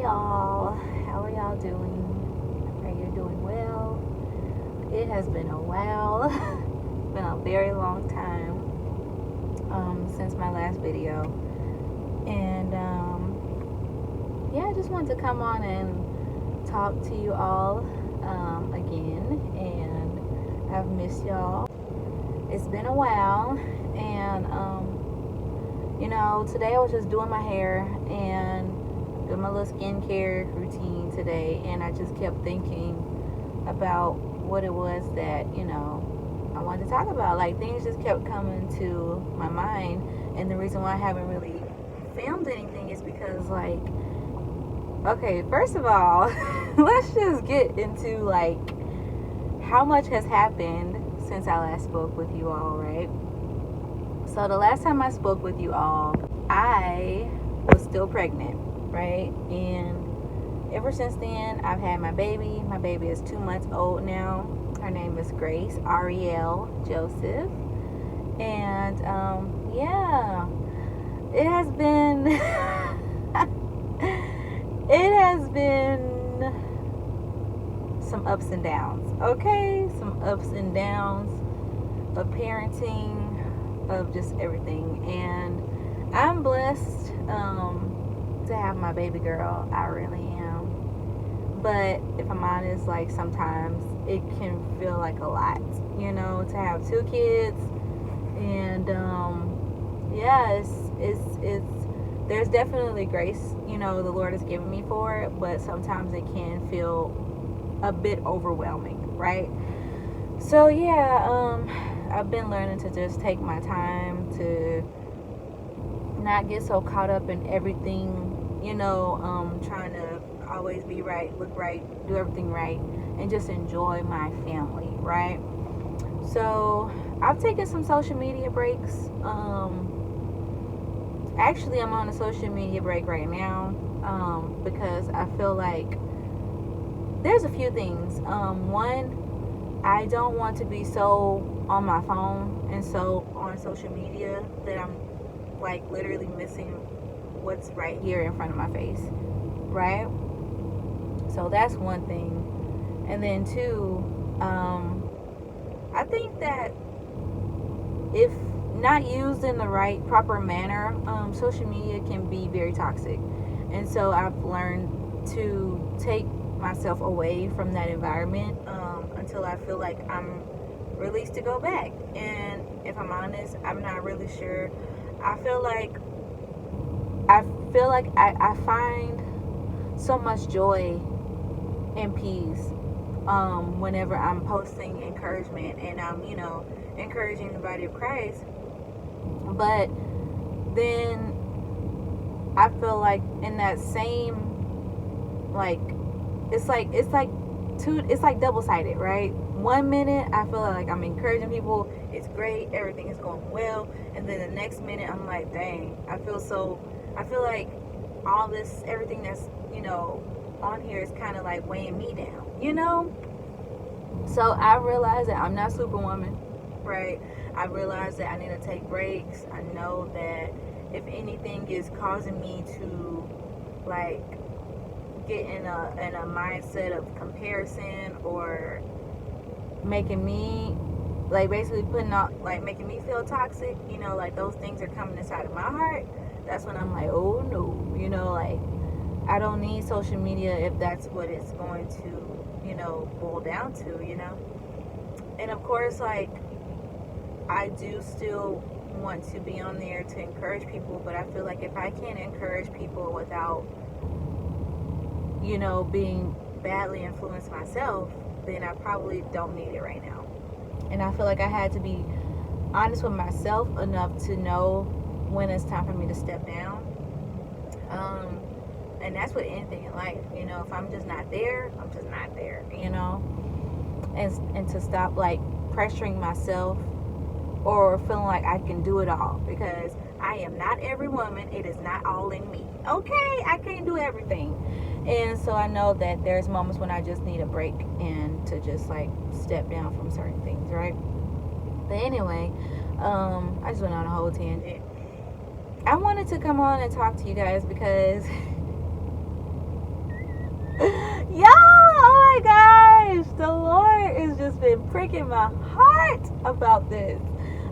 Hey y'all, how are y'all doing? Are you doing well? It has been a while. It's been a very long time since my last video. And yeah, I just wanted to come on and talk to you all again. And I've missed y'all. It's been a while. And today I was just doing my hair and doing my little skincare routine today, and I just kept thinking about what it was that I wanted to talk about. Like, things just kept coming to my mind, and the reason why I haven't really filmed anything is because, like, okay, first of all, let's just get into like how much has happened since I last spoke with you all, right? So the last time I spoke with you all, I was still pregnant, right? And ever since then, I've had my baby. My baby is 2 months old now. Her name is Grace Ariel Joseph. And yeah, it has been it has been some ups and downs, okay? Some ups and downs of parenting, of just everything. And I'm blessed to have my baby girl. I really am. But if I'm honest, like, sometimes it can feel like a lot, to have 2 kids. And yeah, it's there's definitely grace, the Lord has given me for it, but sometimes it can feel a bit overwhelming, right? So yeah, I've been learning to just take my time, to not get so caught up in everything, trying to always be right, look right, do everything right, and just enjoy my family, right? So I've taken some social media breaks. Actually, I'm on a social media break right now because I feel like there's a few things. One, I don't want to be so on my phone and so on social media that I'm like literally missing what's right here in front of my face, right? So that's one thing. And then 2, I think that if not used in the right, proper manner, social media can be very toxic. And so I've learned to take myself away from that environment until I feel like I'm released to go back. And if I'm honest, I'm not really sure. I feel like I find so much joy and peace whenever I'm posting encouragement and I'm encouraging the body of Christ. But then I feel like in that same, like, it's like double-sided, right? One minute I feel like I'm encouraging people, it's great, everything is going well, and then the next minute I'm like, dang, I feel like all this, everything that's on here is kind of like weighing me down, so I realize that I'm not Superwoman, right? I realize that I need to take breaks. I know that if anything is causing me to like get in a mindset of comparison, or making me like basically putting out, like, making me feel toxic, like those things are coming inside of my heart, that's when I'm like, oh no, like, I don't need social media if that's what it's going to boil down to, and of course, like, I do still want to be on there to encourage people, but I feel like if I can't encourage people without being badly influenced myself, then I probably don't need it right now. And I feel like I had to be honest with myself enough to know when it's time for me to step down. And that's with anything in life, if I'm just not there, I'm just not there, and to stop like pressuring myself or feeling like I can do it all, because I am not every woman. It is not all in me, okay? I can't do everything. And so I know that there's moments when I just need a break and to just like step down from certain things, right? But anyway, I just went on a whole tangent. I wanted to come on and talk to you guys because breaking my heart about this.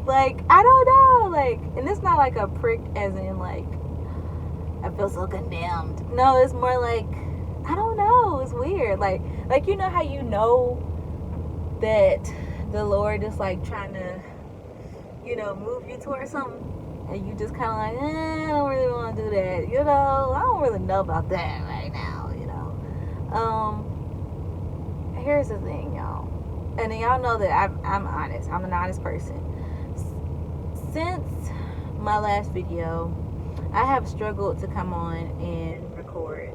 Like, I don't know. Like, and it's not like a prick as in, like, I feel so condemned. No, it's more like, I don't know. It's weird. Like you know how you know that the Lord is, like, trying to, you know, move you towards something. And you just kind of like, I don't really want to do that. You know, I don't really know about that right now, you know. Here's the thing, y'all. And y'all know that I'm honest. I'm an honest person. Since my last video, I have struggled to come on and record.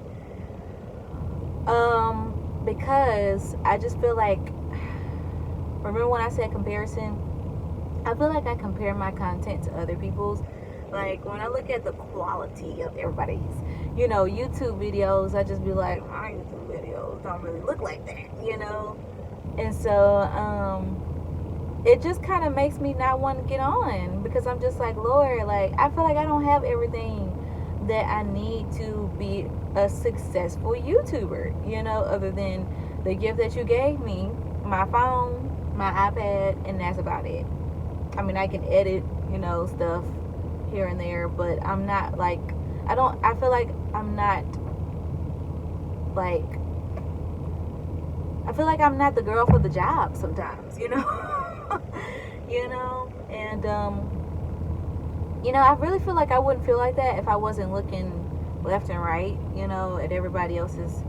Because I just feel like, remember when I said comparison? I feel like I compare my content to other people's. Like, when I look at the quality of everybody's, you know, YouTube videos, I just be like, my YouTube videos don't really look like that, you know? And so, it just kind of makes me not want to get on, because I'm just like, Lord, like, I feel like I don't have everything that I need to be a successful YouTuber, you know, other than the gift that you gave me, my phone, my iPad, and that's about it. I mean, I can edit, you know, stuff here and there, but I'm not like, I feel like I'm not like, I feel like I'm not the girl for the job sometimes, you know? You know? And, you know, I really feel like I wouldn't feel like that if I wasn't looking left and right, you know, at everybody else's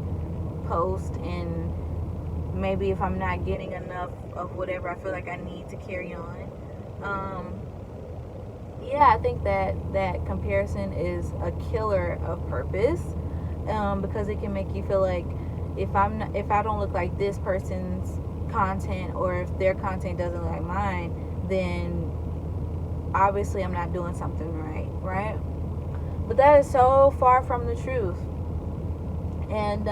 post, and maybe if I'm not getting enough of whatever I feel like I need to carry on. Yeah, I think that comparison is a killer of purpose, because it can make you feel like if I don't look like this person's content, or if their content doesn't look like mine, then obviously I'm not doing something right? But that is so far from the truth. And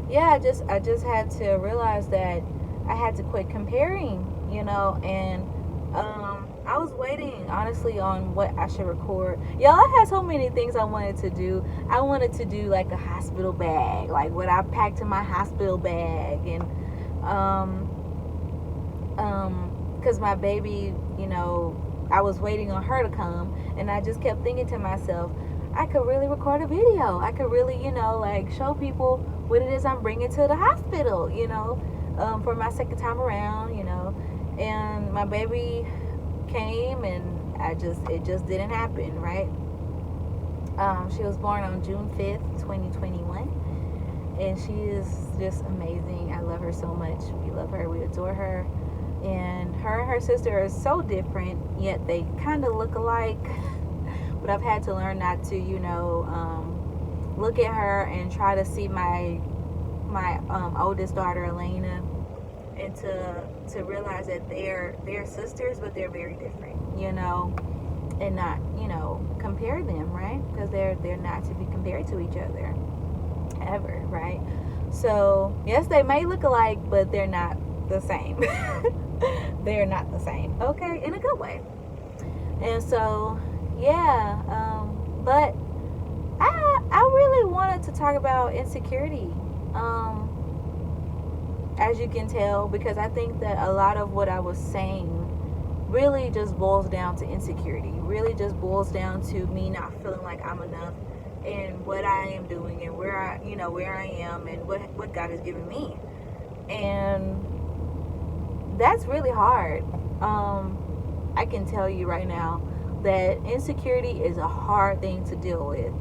yeah, I just had to realize that I had to quit comparing, you know. And I was waiting, honestly, on what I should record. Y'all, I had so many things I wanted to do. I wanted to do, like, a hospital bag, like what I packed in my hospital bag. And because my baby, you know, I was waiting on her to come, and I just kept thinking to myself, I could really record a video. I could really, you know, like, show people what it is I'm bringing to the hospital, you know, for my second time around, you know. And my baby came, and it just didn't happen, right? She was born on June 5th, 2021, and she is just amazing. I love her so much. We love her. We adore her. And her sister are so different, yet they kind of look alike. But I've had to learn not to, you know, look at her and try to see my oldest daughter, Elena, and to realize that they're sisters, but they're very different, you know, and not, you know, compare them, right? Because they're not to be compared to each other ever, right? So yes, they may look alike, but they're not the same. They're not the same, okay, in a good way. And so yeah, but I really wanted to talk about insecurity, as you can tell, because I think that a lot of what I was saying really just boils down to insecurity, really just boils down to me not feeling like I'm enough in what I am doing, and where I am, and what God has given me. And that's really hard. I can tell you right now that insecurity is a hard thing to deal with,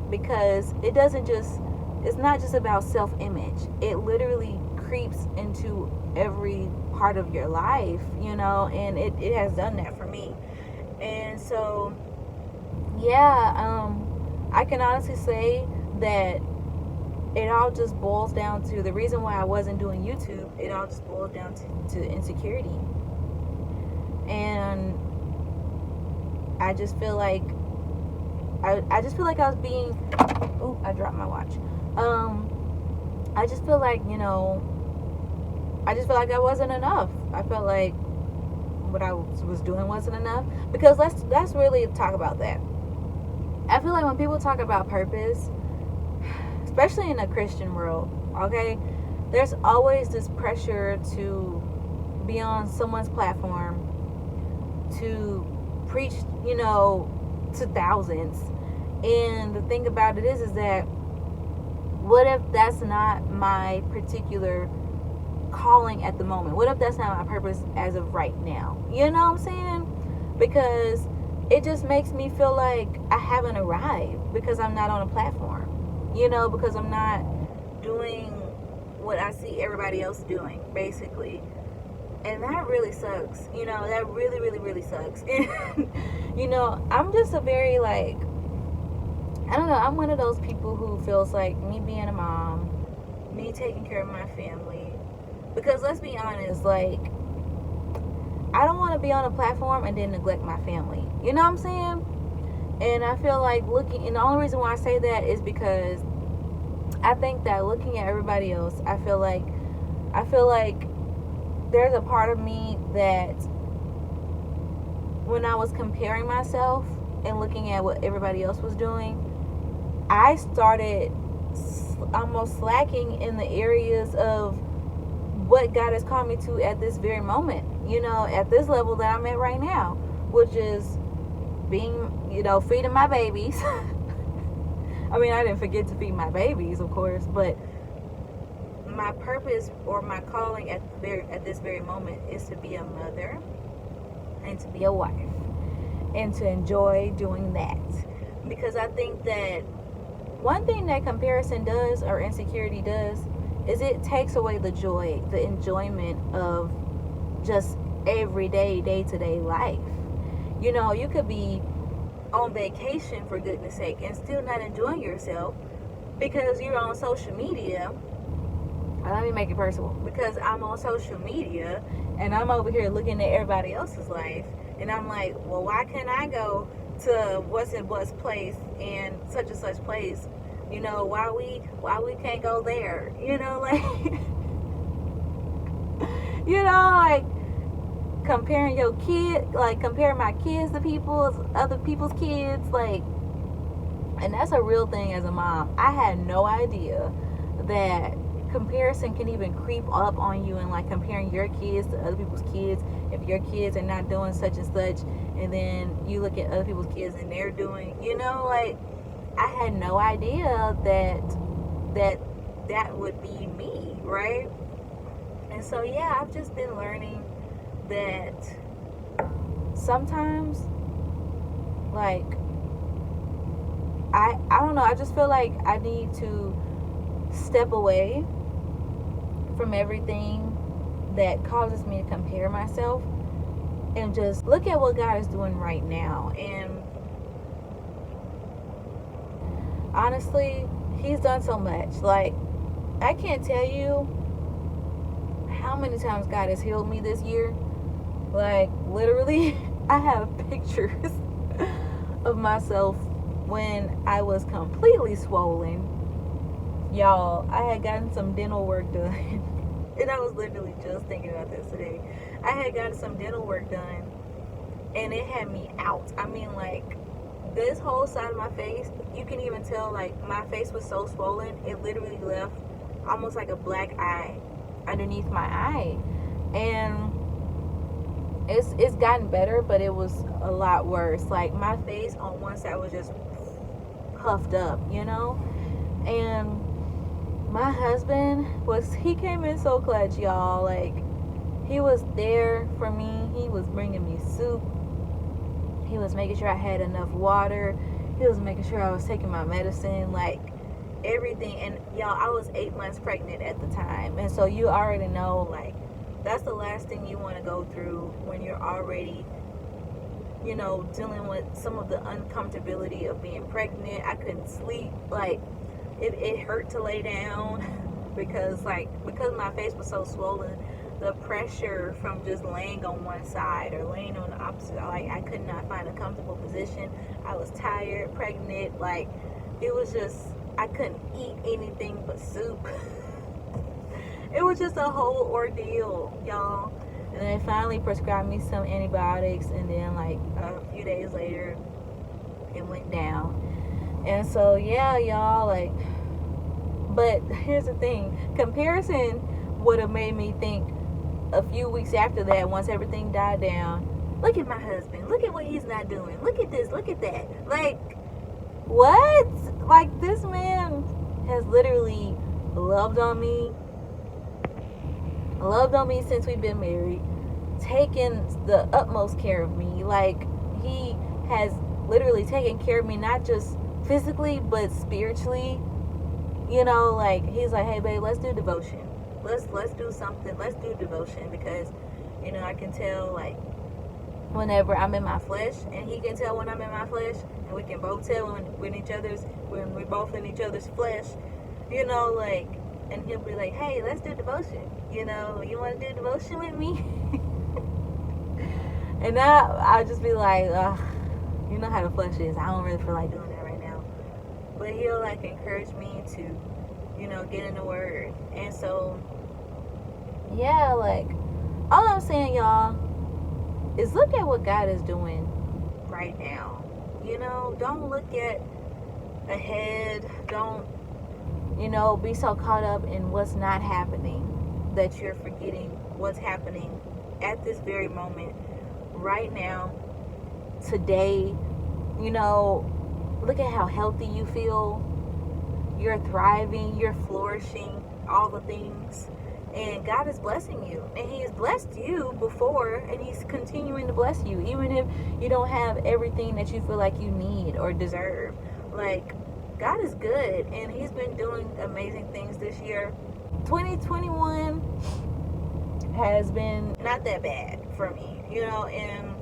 because it's not just about self-image. It literally creeps into every part of your life, you know, and it has done that for me. And so yeah, I can honestly say that it all just boils down to the reason why I wasn't doing YouTube. It all just boils down to insecurity. And I just feel like I just feel like I was being, oh, I dropped my watch. I just feel like, you know, I just feel like I wasn't enough. I felt like what I was doing wasn't enough. Because let's really talk about that. I feel like when people talk about purpose, especially in a Christian world, okay, there's always this pressure to be on someone's platform, to preach, to thousands. And the thing about it is that what if that's not my particular calling at the moment? What if that's not my purpose as of right now? You know what I'm saying? Because it just makes me feel like I haven't arrived because I'm not on a platform. Because I'm not doing what I see everybody else doing, basically. And that really sucks. That really, really, really sucks. And, I'm just a very, like, I don't know, I'm one of those people who feels like me being a mom, me taking care of my family. Because let's be honest, like, I don't want to be on a platform and then neglect my family. You know what I'm saying? And I feel like and the only reason why I say that is because I think that looking at everybody else, I feel like there's a part of me that when I was comparing myself and looking at what everybody else was doing, I started almost slacking in the areas of what God has called me to at this very moment, at this level that I'm at right now, which is being, feeding my babies. I mean, I didn't forget to feed my babies, of course, but my purpose or my calling at this very moment is to be a mother and to be a wife and to enjoy doing that. Because I think that one thing that comparison does, or insecurity does, is it takes away the joy, the enjoyment of just everyday, day-to-day life. You could be on vacation, for goodness sake, and still not enjoying yourself because you're on social media. Let me make it personal. Because I'm on social media and I'm over here looking at everybody else's life, and I'm like, well, why can't I go to what's place and such place? Why we can't go there? Like comparing your kid, like comparing my kids to other people's kids, like, and that's a real thing as a mom. I had no idea that comparison can even creep up on you, and like comparing your kids to other people's kids. If your kids are not doing such and such, and then you look at other people's kids and they're doing, like, I had no idea that would be me, right? And so yeah, I've just been learning that sometimes, like, I don't know, I just feel like I need to step away from everything that causes me to compare myself and just look at what God is doing right now. And honestly, He's done so much. Like, I can't tell you how many times God has healed me this year. Like, literally, I have pictures of myself when I was completely swollen. Y'all, I had gotten some dental work done. And I was literally just thinking about this today. I had gotten some dental work done, and it had me out. I mean, like, this whole side of my face, you can even tell, like, my face was so swollen, it literally left almost like a black eye underneath my eye. And it's gotten better, but it was a lot worse. Like, my face on one side was just puffed up, And my husband he came in so clutch, y'all. Like, he was there for me. He was bringing me soup. He was making sure I had enough water. He was making sure I was taking my medicine, like, everything. And y'all, I was 8 months pregnant at the time. And so you already know, like, that's the last thing you want to go through when you're already, dealing with some of the uncomfortability of being pregnant. I couldn't sleep. Like, it hurt to lay down because my face was so swollen. The pressure from just laying on one side or laying on the opposite, like, I could not find a comfortable position. I was tired, pregnant, like, it was just, I couldn't eat anything but soup. It was just a whole ordeal, y'all. And they finally prescribed me some antibiotics, and then, like, a few days later, it went down. And so, yeah, y'all, like, But here's the thing, comparison would have made me think a few weeks after that, once everything died down, look at my husband, look at what he's not doing, look at this, look at that. Like, what? Like, this man has literally loved on me since we've been married, taken the utmost care of me. Like, he has literally taken care of me, not just physically but spiritually. You know, like, he's like, hey babe, let's do devotion, let's do something, let's do devotion, because you know, I can tell, like, whenever I'm in my flesh, and he can tell when I'm in my flesh, and we can both tell when we're both in each other's flesh, you know, like. And he'll be like, hey, let's do devotion, you know, you want to do devotion with me? And now I'll just be like, you know how the flesh is, I don't really feel like doing that right now. But he'll, like, encourage me to, you know, get in the word. And so, yeah, like, all I'm saying, y'all, is look at what God is doing right now. You know, don't look at ahead. Don't, you know, be so caught up in what's not happening that you're forgetting what's happening at this very moment, right now, today. You know, look at how healthy you feel. You're thriving, you're flourishing, all the things. And God is blessing you. And He has blessed you before, and He's continuing to bless you, even if you don't have everything that you feel like you need or deserve. Like, God is good, and He's been doing amazing things this year. 2021 has been not that bad for me, you know, and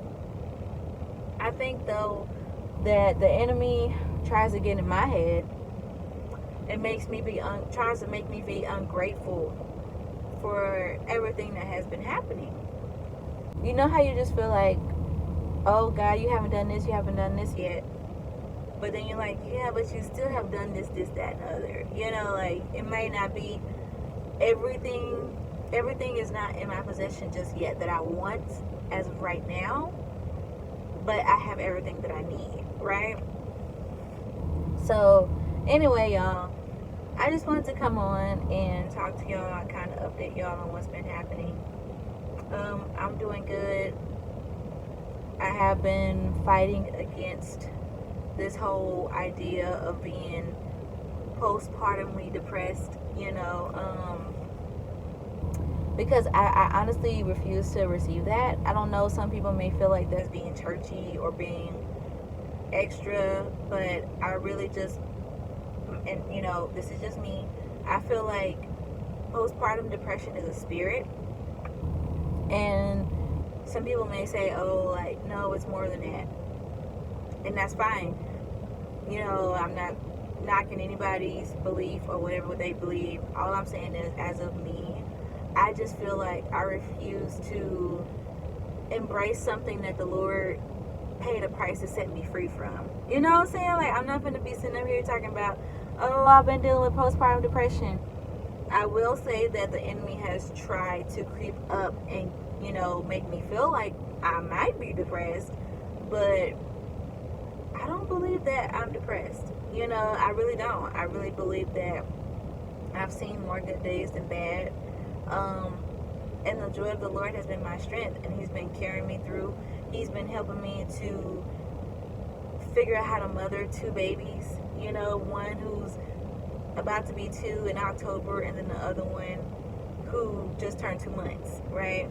I think, though, that the enemy tries to get in my head and tries to make me be ungrateful for everything that has been happening. You know how you just feel like, oh God, you haven't done this yet. But then you're like, yeah, but you still have done this, that, and other. You know, like, it may not be everything is not in my possession just yet that I want as of right now, but I have everything that I need, right? So, anyway, y'all, I just wanted to come on and talk to y'all, kind of update y'all on what's been happening. I'm doing good. I have been fighting against this whole idea of being postpartumly depressed, you know, because I honestly refuse to receive that. I don't know, some people may feel like that's being churchy or being extra, but I really just, and you know, this is just me, I feel like postpartum depression is a spirit. And some people may say, oh, like, no, it's more than that. And that's fine. You know, I'm not knocking anybody's belief or whatever they believe. All I'm saying is, as of me, I just feel like I refuse to embrace something that the Lord paid a price to set me free from. You know what I'm saying? Like, I'm not going to be sitting up here talking about, oh, I've been dealing with postpartum depression. I will say that the enemy has tried to creep up and, you know, make me feel like I might be depressed, but I don't believe that I'm depressed. You know, I really don't. I really believe that I've seen more good days than bad. And the joy of the Lord has been my strength, and He's been carrying me through. He's been helping me to figure out how to mother 2 babies. You know, one who's about to be 2 in October, and then the other one who just turned 2 months, right?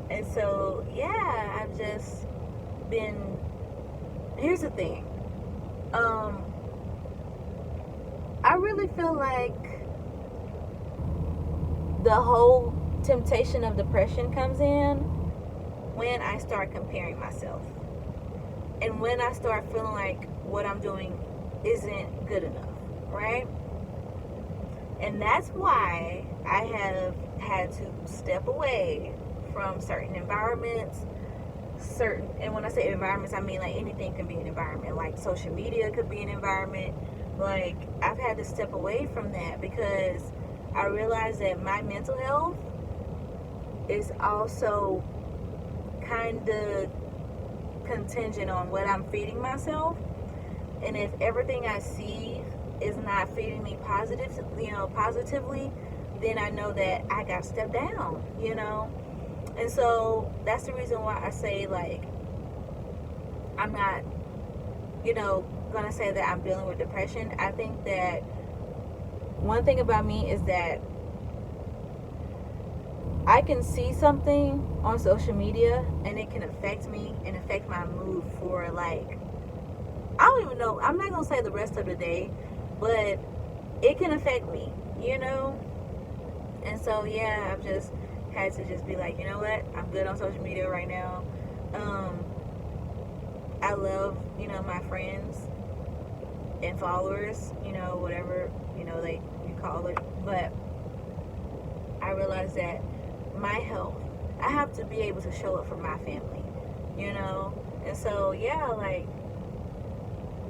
And so, yeah, I've just been, here's the thing, I really feel like the whole temptation of depression comes in when I start comparing myself, and when I start feeling like what I'm doing isn't good enough, right? And that's why I have had to step away from certain environments, and when I say environments, I mean, like, anything can be an environment. Like, social media could be an environment. Like, I've had to step away from that because I realized that my mental health is also kind of contingent on what I'm feeding myself. And if everything I see is not feeding me positively, then I know that I got to step down, And so that's the reason why I say, like, I'm not, gonna say that I'm dealing with depression. I think that one thing about me is that I can see something on social media and it can affect me and affect my mood for, like, I don't even know, I'm not gonna say the rest of the day, but it can affect me, And so yeah, I've just had to just be like, you know what, I'm good on social media right now. I love, my friends and followers, whatever, you call it. But I realized that my health, I have to be able to show up for my family, And so yeah, like,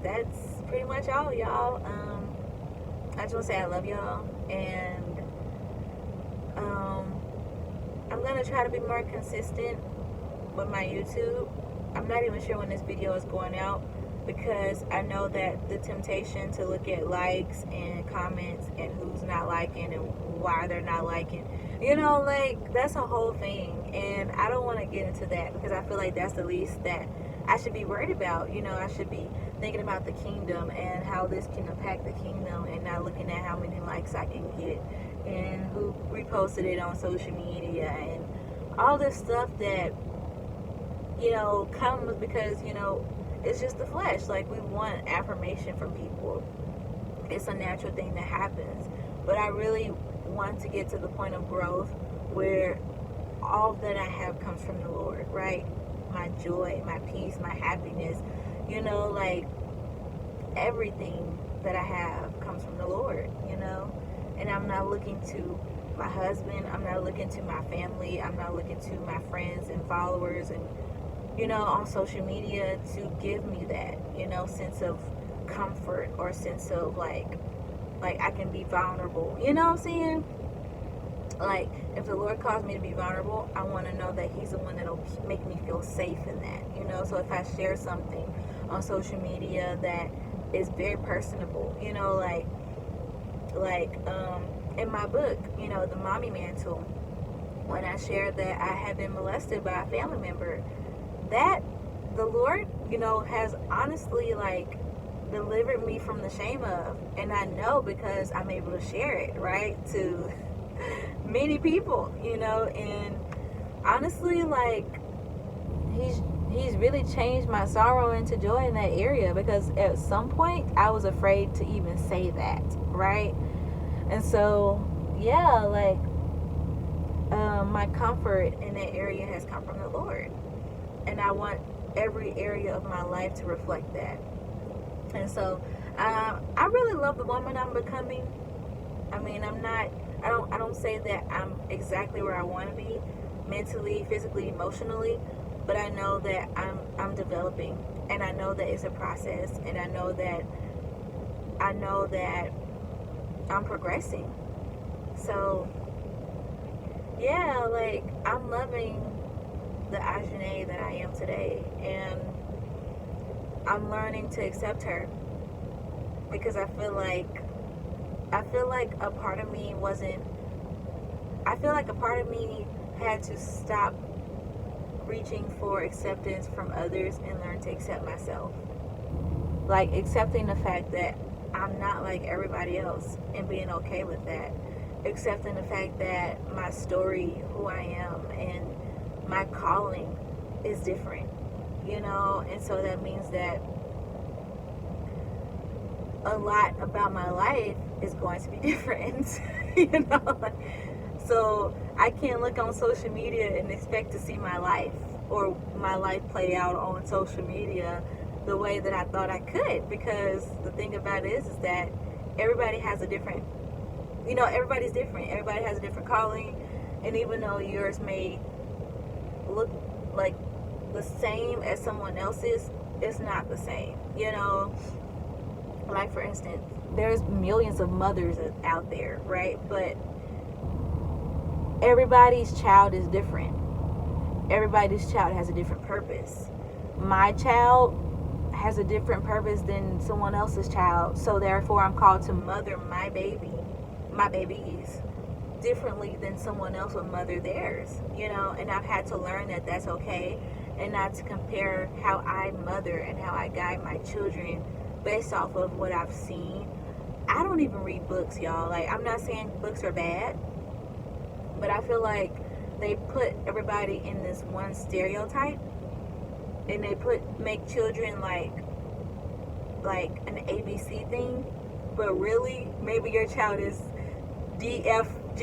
that's pretty much all, y'all. I just want to say I love y'all, and I'm gonna try to be more consistent with my YouTube. I'm not even sure when this video is going out, because I know that the temptation to look at likes and comments and who's not liking and why they're not liking, like, that's a whole thing, and I don't want to get into that, because I feel like that's the least that I should be worried about. I should be thinking about the kingdom and how this can impact the kingdom, and not looking at how many likes I can get and who reposted it on social media and all this stuff that comes because it's just the flesh. Like, we want affirmation from people. It's a natural thing that happens, but I really want to get to the point of growth where all that I have comes from the Lord, right? My joy, my peace, my happiness, like, everything that I have comes from the Lord, and I'm not looking to my husband, I'm not looking to my family, I'm not looking to my friends and followers and on social media to give me that sense of comfort, or sense of like I can be vulnerable, what I'm saying? Like, if the Lord calls me to be vulnerable, I want to know that He's the one that'll make me feel safe in that, So if I share something on social media that is very personable, in my book, The Mommy Mantle, when I shared that I had been molested by a family member, that the Lord, has honestly, like, delivered me from the shame of, and I know because I'm able to share it, right, to many people, and honestly, like, he's really changed my sorrow into joy in that area, because at some point I was afraid to even say that, right? And so yeah, like, my comfort in that area has come from the Lord, and I want every area of my life to reflect that. And so I really love the woman I'm becoming. I mean, I don't say that I'm exactly where I want to be, mentally, physically, emotionally, but I know that I'm developing, and I know that it's a process, and I know that I'm progressing. So yeah, like, I'm loving the Ajane that I am today, and I'm learning to accept her, because I feel like a part of me had to stop reaching for acceptance from others and learn to accept myself. Like, accepting the fact that I'm not like everybody else, and being okay with that. Accepting the fact that my story, who I am, and my calling is different, and so that means that a lot about my life is going to be different, so I can't look on social media and expect to see my life, or my life play out on social media the way that I thought I could, because the thing about it is that everybody has a different, everybody's different. Everybody has a different calling, and even though yours may look like the same as someone else's, it's not the same, Like, for instance, there's millions of mothers out there, right? But everybody's child is different. Everybody's child has a different purpose. My child has a different purpose than someone else's child. So therefore, I'm called to mother my babies differently than someone else would mother theirs, and I've had to learn that that's okay, and not to compare how I mother and how I guide my children based off of what I've seen. I don't even read books, y'all. Like, I'm not saying books are bad, but I feel like they put everybody in this one stereotype, and they make children like an ABC thing, but really maybe your child is DFGHYKL.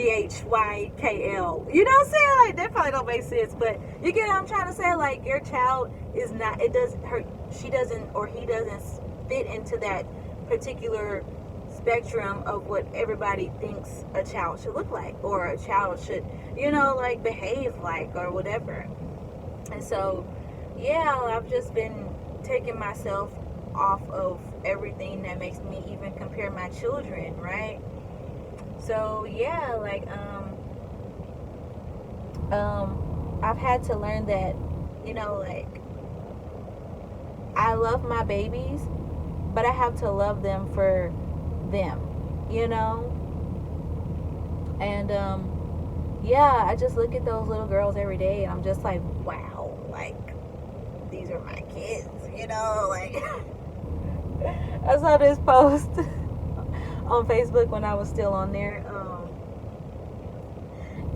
You know what I'm saying? Like, that probably don't make sense, but you get what I'm trying to say. Like, your child is not, it doesn't hurt, she doesn't, or he doesn't fit into that particular spectrum of what everybody thinks a child should look like, or a child should, like, behave like, or whatever. And so, yeah, I've just been taking myself off of everything that makes me even compare my children, right? So, yeah, like, I've had to learn that, like, I love my babies, but I have to love them for them, and yeah, I just look at those little girls every day, and I'm just like, wow, like, these are my kids, like. I saw this post on Facebook when I was still on there,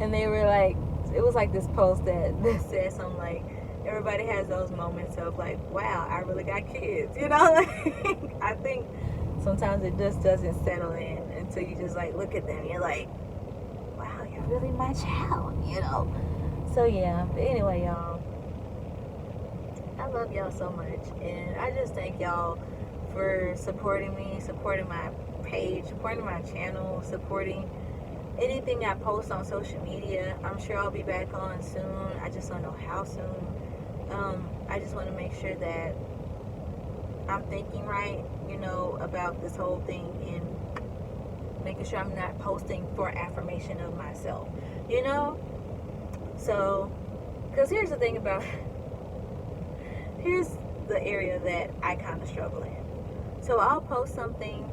and they were like, it was like this post that said something like, everybody has those moments of like, wow, I really got kids, like, I think sometimes it just doesn't settle in until you just like look at them, you're like, wow, you're really my child, so yeah. But anyway, y'all, I love y'all so much, and I just thank y'all for supporting me, supporting my page, supporting my channel, supporting anything I post on social media. I'm sure I'll be back on soon. I just don't know how soon. I just want to make sure that I'm thinking right, about this whole thing, and making sure I'm not posting for affirmation of myself, So, because here's the thing about, here's the area that I kind of struggle in. So I'll post something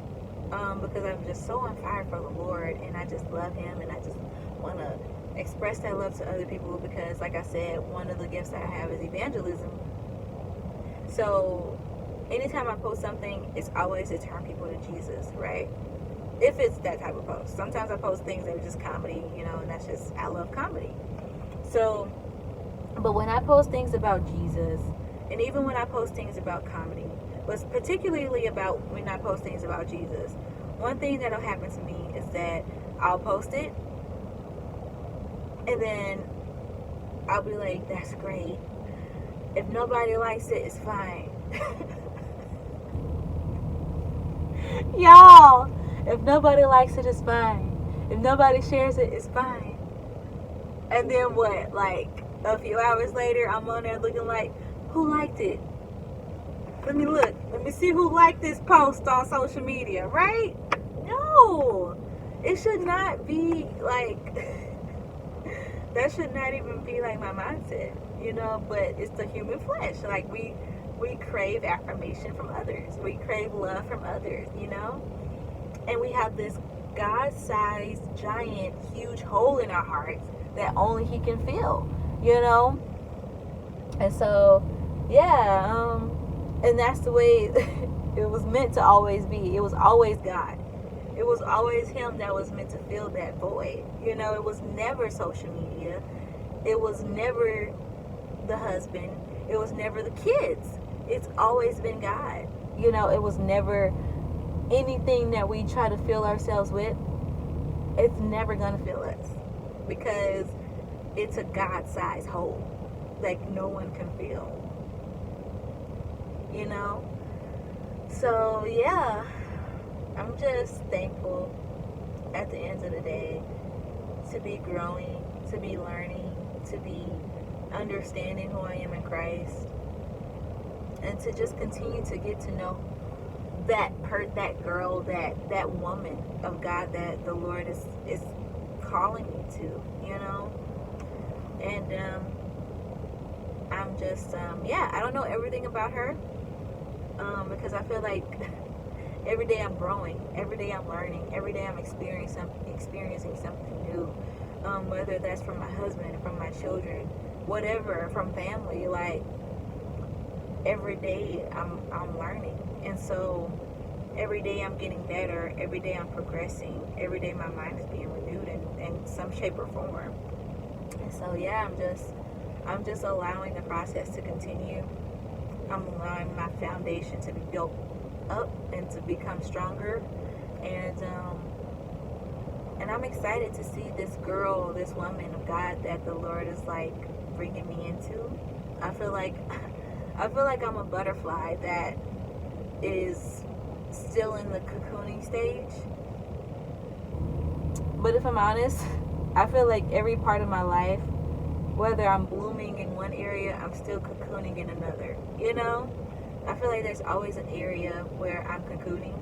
because I'm just so on fire for the Lord, and I just love Him, and I just want to express that love to other people, because, like I said, one of the gifts that I have is evangelism. So anytime I post something, it's always to turn people to Jesus, right? If it's that type of post. Sometimes I post things that are just comedy, and that's just, I love comedy. So, but when I post things about Jesus, and even when I post things about comedy, but particularly about when I post things about Jesus, one thing that'll happen to me is that I'll post it, and then I'll be like, that's great. If nobody likes it, it's fine. Y'all, if nobody likes it, it's fine. If nobody shares it, it's fine. And then what? Like, a few hours later, I'm on there looking like, who liked it? Let me look. Let me see who liked this post on social media, right? No. It should not be like, that should not even be like my mindset, but it's the human flesh. Like, we crave affirmation from others. We crave love from others, And we have this God-sized, giant, huge hole in our hearts that only He can fill, And so, yeah, and that's the way it was meant to always be. It was always God. It was always Him that was meant to fill that void. It was never social media. It was never the husband. It was never the kids. It's always been God. It was never anything that we try to fill ourselves with. It's never going to fill us, because it's a God-sized hole that no one can fill. So, yeah, I'm just thankful at the end of the day to be growing, to be learning, to be understanding who I am in Christ, and to just continue to get to know that girl, that woman of God that the Lord is calling me to, And I'm just, I don't know everything about her, because I feel like every day I'm growing, every day I'm learning, every day I'm experiencing something new. Whether that's from my husband, from my children, whatever, from family, like every day I'm learning, and so every day I'm getting better. Every day I'm progressing. Every day my mind is being renewed in some shape or form. And so yeah, I'm just allowing the process to continue. I'm allowing my foundation to be built up and to become stronger. And I'm excited to see this girl, this woman of God that the Lord is like bringing me into. I feel like I'm a butterfly that is still in the cocooning stage. But if I'm honest, I feel like every part of my life, whether I'm blooming in one area, I'm still cocooning in another. You know? I feel like there's always an area where I'm cocooning,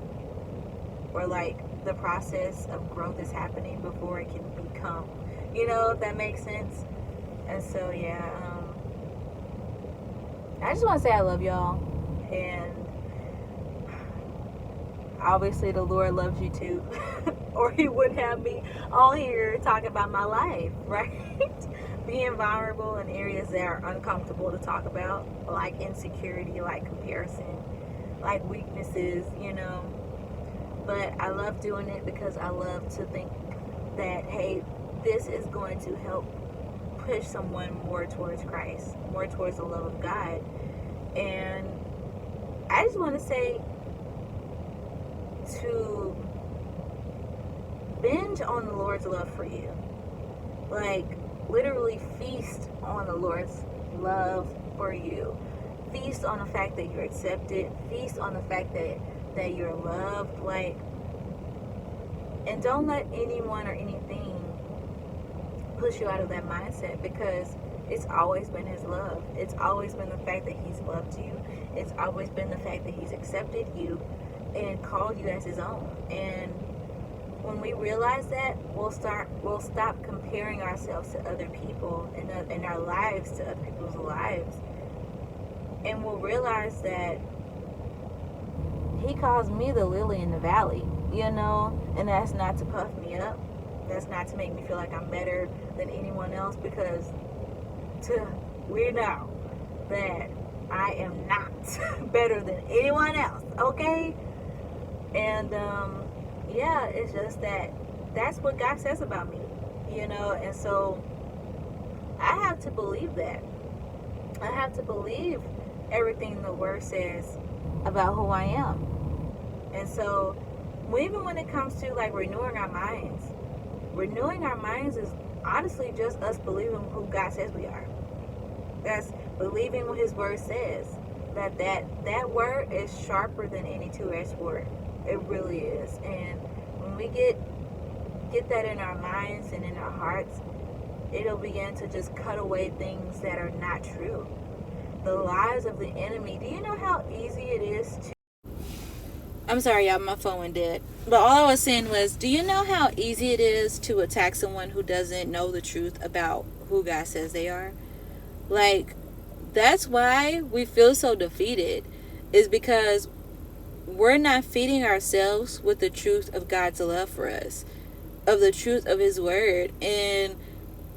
where like the process of growth is happening before it can become. You know, if that makes sense. And so yeah, I just want to say I love y'all, and obviously the Lord loves you too, or He wouldn't have me on here talking about my life, right? Being vulnerable in areas that are uncomfortable to talk about, like insecurity, like comparison, like weaknesses, you know. But I love doing it because I love to think that, hey, this is going to help push someone more towards Christ, more towards the love of God. And I just want to say to binge on the Lord's love for you. Like, literally feast on the Lord's love for you. Feast on the fact that you're accepted. Feast on the fact that you're loved. Like, and don't let anyone or anything push you out of that mindset, because it's always been His love. It's always been the fact that He's loved you. It's always been the fact that He's accepted you and called you as His own. And when we realize that, we'll stop comparing ourselves to other people and our lives to other people's lives, and we'll realize that He calls me the lily in the valley, you know. And that's not to puff me up, that's not to make me feel like I'm better than anyone else, because we know that I am not better than anyone else, okay? And yeah, it's just that that's what God says about me, you know. And so I have to believe that. I have to believe everything the Word says about who I am. And so even when it comes to like renewing our minds is honestly just us believing who God says we are. That's believing what His Word says. That word is sharper than any two-edged sword. It really is. And when we get that in our minds and in our hearts, it'll begin to just cut away things that are not true. The lies of the enemy. Do you know how easy it is to... I'm sorry, y'all, my phone went dead. But all I was saying was, do you know how easy it is to attack someone who doesn't know the truth about who God says they are? Like, that's why we feel so defeated, is because we're not feeding ourselves with the truth of God's love for us, of the truth of His Word. And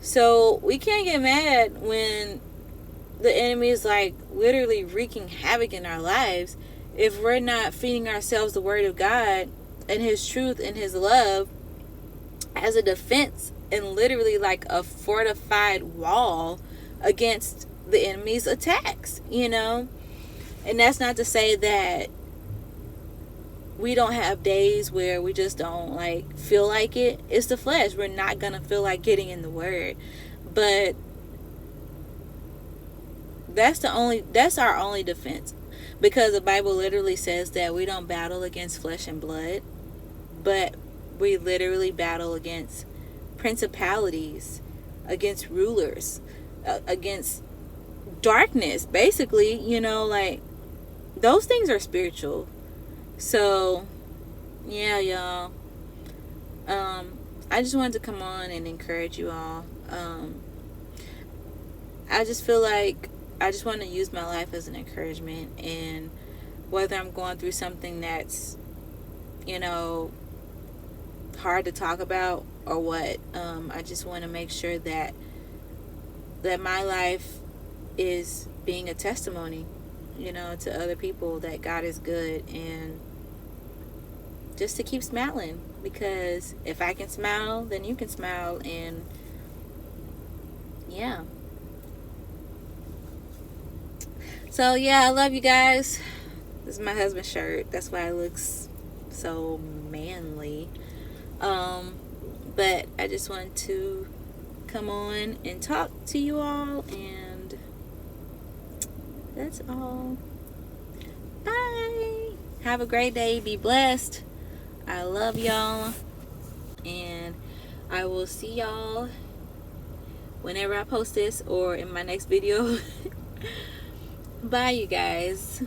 so we can't get mad when the enemy is like literally wreaking havoc in our lives if we're not feeding ourselves the Word of God and His truth and His love as a defense and literally like a fortified wall against the enemy's attacks, you know. And that's not to say that we don't have days where we just don't like feel like it. It's the flesh. We're not gonna feel like getting in the Word, but that's our only defense, because the Bible literally says that we don't battle against flesh and blood, but we literally battle against principalities, against rulers, against darkness, basically, you know. Like, those things are spiritual. So yeah, y'all, I just wanted to come on and encourage you all. I just feel like I just want to use my life as an encouragement, and whether I'm going through something that's, you know, hard to talk about or what. I just want to make sure that my life is being a testimony, you know, to other people that God is good, and just to keep smiling, because if I can smile, then you can smile. And yeah. So yeah, I love you guys. This is my husband's shirt. That's why it looks so manly. But I just wanted to come on and talk to you all, and that's all. Bye. Have a great day. Be blessed. I love y'all, and I will see y'all whenever I post this or in my next video. Bye, you guys.